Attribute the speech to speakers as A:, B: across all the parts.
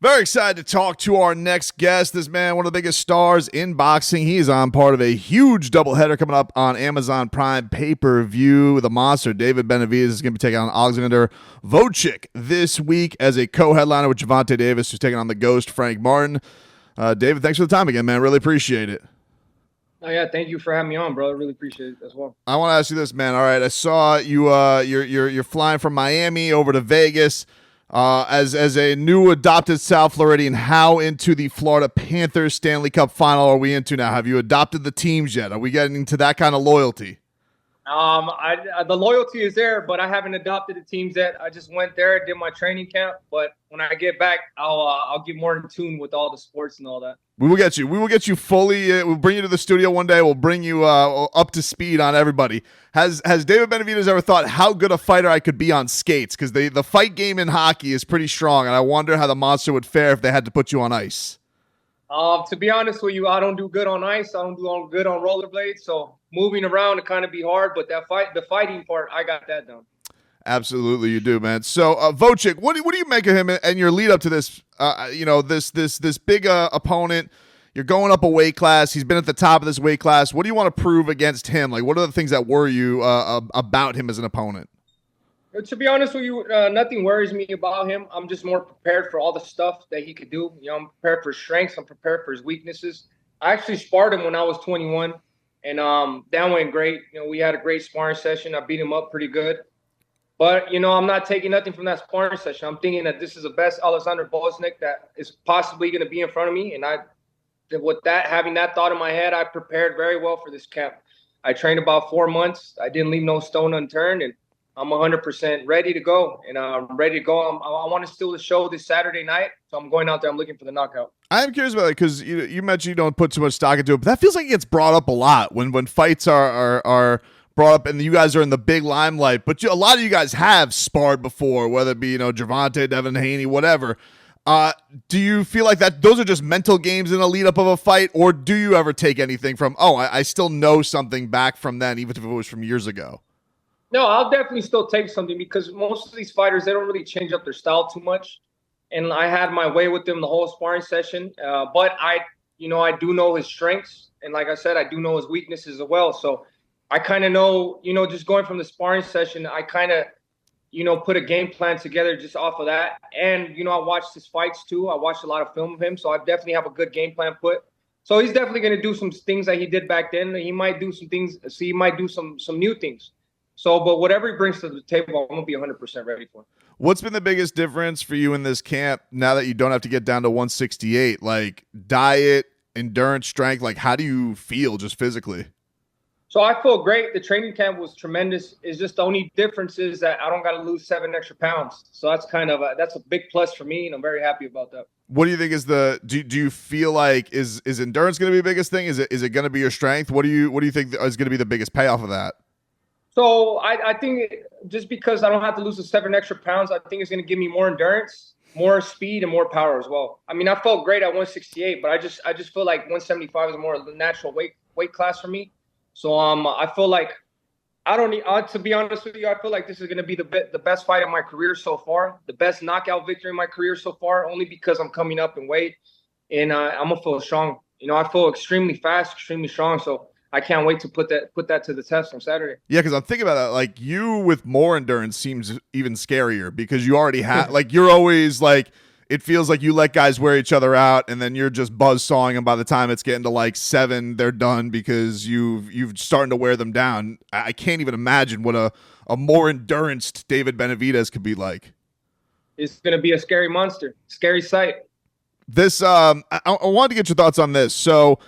A: Very excited to talk to our next guest. This man, one of the biggest stars in boxing. He's on part of a huge doubleheader coming up on Amazon Prime pay-per-view. The monster, David Benavidez, is going to be taking on Alexander Gvozdyk this week as a co-headliner with Gervonta Davis, who's taking on the Ghost, Frank Martin. David, thanks for the time again, man. Really appreciate it.
B: Oh yeah, thank you for having me on, bro. I really appreciate it as well.
A: I want to ask you this, man. All right, I saw you. You're flying from Miami over to Vegas. As a new adopted South Floridian, how into the Florida Panthers Stanley Cup final are we into now? Have you adopted the teams yet? Are we getting to that kind of loyalty?
B: The loyalty is there, but I haven't adopted the teams yet. I just went there, did my training camp, but when I get back, I'll get more in tune with all the sports and all that.
A: We will get you. We will get you fully. We'll bring you to the studio one day. We'll bring you up to speed on everybody. Has David Benavidez ever thought how good a fighter I could be on skates? Because the fight game in hockey is pretty strong, and I wonder how the monster would fare if they had to put you on ice.
B: To be honest with you, I don't do good on ice. I don't do good on rollerblades. So moving around it kind of be hard, but the fighting part, I got that done.
A: Absolutely, you do, man. So, Gvozdyk, what do you make of him and your lead up to this? This big opponent. You're going up a weight class. He's been at the top of this weight class. What do you want to prove against him? Like, what are the things that worry you about him as an opponent?
B: To be honest with you, nothing worries me about him. I'm just more prepared for all the stuff that he could do. I'm prepared for his strengths. I'm prepared for his weaknesses. I actually sparred him when I was 21, and that went great. We had a great sparring session. I beat him up pretty good. But, I'm not taking nothing from that sparring session. I'm thinking that this is the best Alexander Gvozdyk that is possibly going to be in front of me. And having that thought in my head, I prepared very well for this camp. I trained about 4 months. I didn't leave no stone unturned, and I'm 100% ready to go. And I'm ready to go. I want to steal the show this Saturday night, so I'm going out there. I'm looking for the knockout.
A: I'm curious about it because you mentioned you don't put too much stock into it, but that feels like it gets brought up a lot when fights are brought up and you guys are in the big limelight. But a lot of you guys have sparred before, whether it be Gervonta, Devin Haney, whatever. Do you feel like that those are just mental games in the lead up of a fight, or do you ever take anything from, I still know something back from then, even if it was from years ago?
B: No, I'll definitely still take something because most of these fighters, they don't really change up their style too much. And I had my way with them the whole sparring session. But I do know his strengths. And like I said, I do know his weaknesses as well. So I kind of know, just going from the sparring session, I kind of, put a game plan together just off of that. And, I watched his fights too. I watched a lot of film of him. So I definitely have a good game plan put. So he's definitely going to do some things that he did back then. He might do some things. He might do some new things. So, but whatever he brings to the table, I'm going to be 100% ready for.
A: What's been the biggest difference for you in this camp now that you don't have to get down to 168? Like diet, endurance, strength, like how do you feel just physically?
B: So I feel great. The training camp was tremendous. It's just the only difference is that I don't got to lose 7 extra pounds. So that's that's a big plus for me, and I'm very happy about that.
A: What do you think is do you feel like is endurance going to be the biggest thing? Is it going to be your strength? What do you think is going to be the biggest payoff of that?
B: So I think just because I don't have to lose the 7 extra pounds, I think it's going to give me more endurance, more speed, and more power as well. I mean, I felt great at 168, but I just feel like 175 is more the natural weight class for me. So I feel like I don't need to be honest with you. I feel like this is going to be the best fight of my career so far, the best knockout victory in my career so far. Only because I'm coming up in weight, and I'm gonna feel strong. I feel extremely fast, extremely strong. So I can't wait to put that to the test on Saturday.
A: Yeah, because I'm thinking about that. Like you with more endurance seems even scarier because you already have like you're always like it feels like you let guys wear each other out and then you're just buzzsawing, and by the time it's getting to like 7, they're done because you've starting to wear them down. I can't even imagine what a more endurenced David Benavidez could be like.
B: It's gonna be a scary monster, scary sight.
A: This I wanted to get your thoughts on this. So.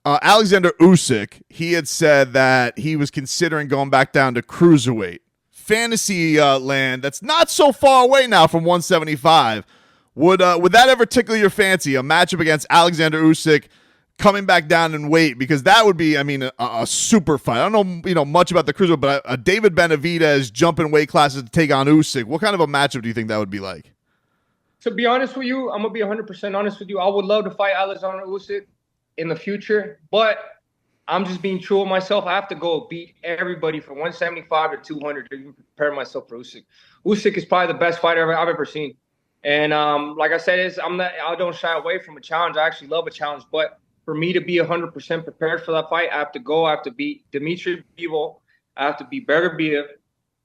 A: Alexander Usyk, he had said that he was considering going back down to cruiserweight. Fantasy land, that's not so far away now from 175. Would that ever tickle your fancy, a matchup against Alexander Usyk coming back down in weight? Because that would be, a super fight. I don't know, much about the cruiserweight, but a David Benavidez jumping weight classes to take on Usyk. What kind of a matchup do you think that would be like?
B: To be honest with you, I'm going to be 100% honest with you. I would love to fight Alexander Usyk in the future, but I'm just being true with myself. I have to go beat everybody from 175 to 200 to prepare myself for Usyk. Usyk is probably the best fighter I've ever seen. And like I said, I don't shy away from a challenge. I actually love a challenge. But for me to be 100% prepared for that fight, I have to go. I have to beat Dimitri Bivol. I have to beat Bergarbiev.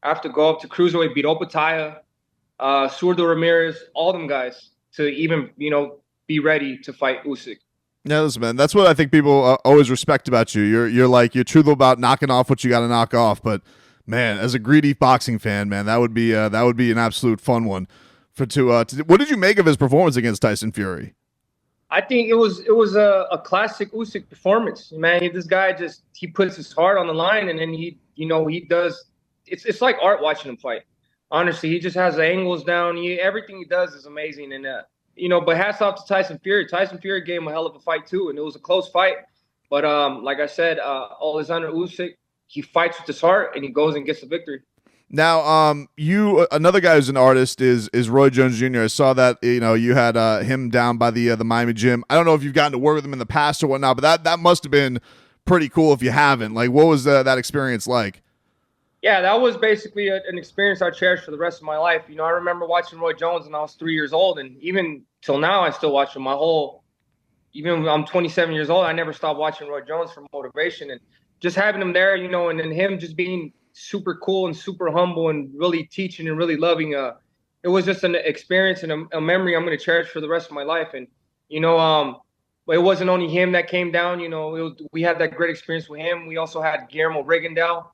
B: I have to go up to cruiserweight, beat Opataya, Surdo Ramirez, all them guys to even, be ready to fight Usyk.
A: Yeah, listen, man. That's what I think people always respect about you. You're truthful about knocking off what you got to knock off. But man, as a greedy boxing fan, man, that would be an absolute fun one. What did you make of his performance against Tyson Fury?
B: I think it was a classic Usyk performance, man. This guy he puts his heart on the line, and then he does. It's like art watching him fight. Honestly, he just has the angles down. Everything he does is amazing, and but hats off to Tyson Fury. Tyson Fury gave him a hell of a fight too, and it was a close fight. But like I said, Alexander Usyk, he fights with his heart, and he goes and gets the victory.
A: Now, another guy who's an artist is Roy Jones Jr. I saw that you had him down by the Miami gym. I don't know if you've gotten to work with him in the past or whatnot, but that must have been pretty cool if you haven't. Like, what was that experience like?
B: Yeah, that was basically an experience I cherish for the rest of my life. I remember watching Roy Jones when I was 3 years old, and even till now, I still watch him. Even when I'm 27 years old, I never stopped watching Roy Jones for motivation, and just having him there, and then him just being super cool and super humble and really teaching and really loving. It was just an experience and a memory I'm going to cherish for the rest of my life. And, it wasn't only him that came down, we had that great experience with him. We also had Guillermo Rigondeaux.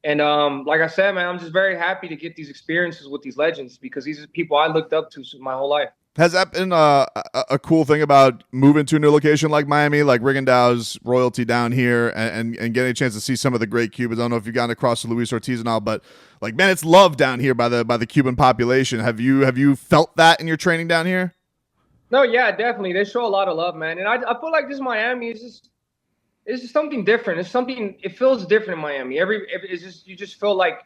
B: And like I said, man, I'm just very happy to get these experiences with these legends because these are people I looked up to my whole life.
A: Has that been a cool thing about moving to a new location like Miami, like Rigondeaux's royalty down here, and getting a chance to see some of the great Cubans? I don't know if you've gotten across to Luis Ortiz and all, but like, man, it's loved down here by the Cuban population. Have you felt that in your training down here?
B: No, yeah, definitely. They show a lot of love, man. And I feel like this Miami is just something different. It feels different in Miami. You just feel like,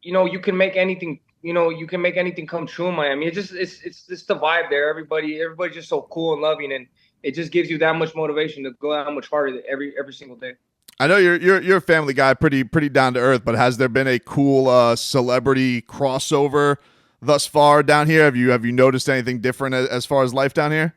B: you can make anything. You can make anything come true in Miami. It's the vibe there. Everybody's just so cool and loving, and it just gives you that much motivation to go that much harder every single day.
A: I know you're a family guy, pretty down to earth, but has there been a cool celebrity crossover thus far down here? Have you noticed anything different as far as life down here?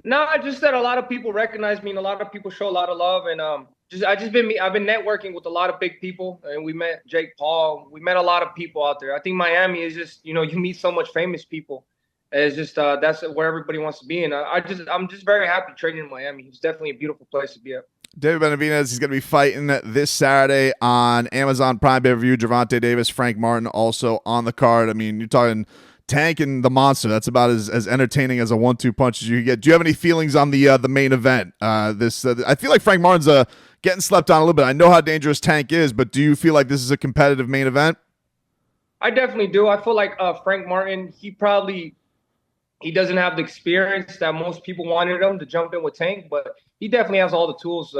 B: No, just that a lot of people recognize me and a lot of people show a lot of love, and I've been networking with a lot of big people, and we met Jake Paul. We met a lot of people out there. I think Miami is just, you meet so much famous people. It's just that's where everybody wants to be, and I'm just very happy training in Miami. It's definitely a beautiful place to be at.
A: David Benavidez, he's going to be fighting this Saturday on Amazon Prime pay-per-view. Gervonta Davis, Frank Martin also on the card. I mean, you're talking Tank and the Monster. That's about as entertaining as a 1-2 punch as you can get. Do you have any feelings on the main event? I feel like Frank Martin's getting slept on a little bit. I know how dangerous Tank is, but do you feel like this is a competitive main event?
B: I definitely do. I feel like Frank Martin, he doesn't have the experience that most people wanted him to jump in with Tank, but he definitely has all the tools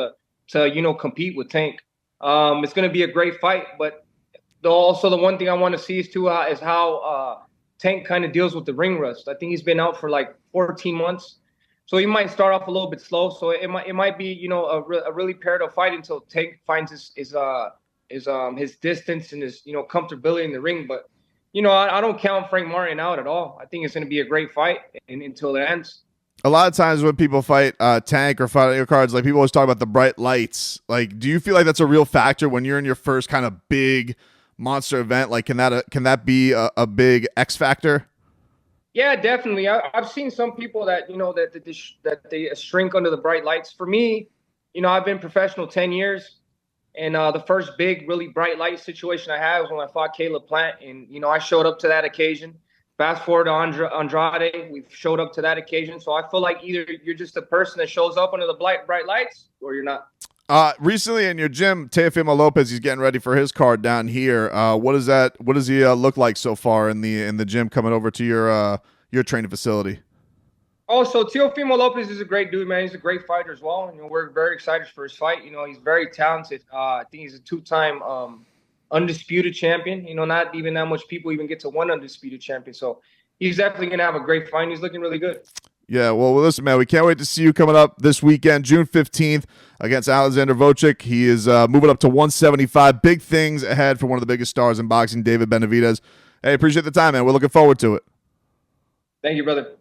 B: to compete with Tank. It's going to be a great fight, but also the one thing I want to see is how Tank kind of deals with the ring rust. I think he's been out for like 14 months. So he might start off a little bit slow. So it might be, a really parallel fight until Tank finds his distance and his, comfortability in the ring. But, I don't count Frank Martin out at all. I think it's going to be a great fight until it ends.
A: A lot of times when people fight Tank or fight your cards, like people always talk about the bright lights. Like, do you feel like that's a real factor when you're in your first kind of big monster event? Like, can that be a big X factor?
B: Yeah, definitely. I've seen some people that that they shrink under the bright lights. For me, I've been professional 10 years, and the first big, really bright light situation I had was when I fought Caleb Plant, and I showed up to that occasion. Fast forward to Andrade, we showed up to that occasion. So I feel like either you're just a person that shows up under the bright lights, or you're not.
A: Recently in your gym, Teofimo Lopez, he's getting ready for his card down here. What does he look like so far in the gym coming over to your training facility?
B: Oh, so Teofimo Lopez is a great dude, man. He's a great fighter as well. We're very excited for his fight. He's very talented. I think he's a 2-time undisputed champion. Not even that much people even get to one undisputed champion. So he's definitely going to have a great fight. He's looking really good.
A: Yeah, well, listen, man, we can't wait to see you coming up this weekend, June 15th, against Alexander Gvozdyk. He is moving up to 175. Big things ahead for one of the biggest stars in boxing, David Benavidez. Hey, appreciate the time, man. We're looking forward to it.
B: Thank you, brother.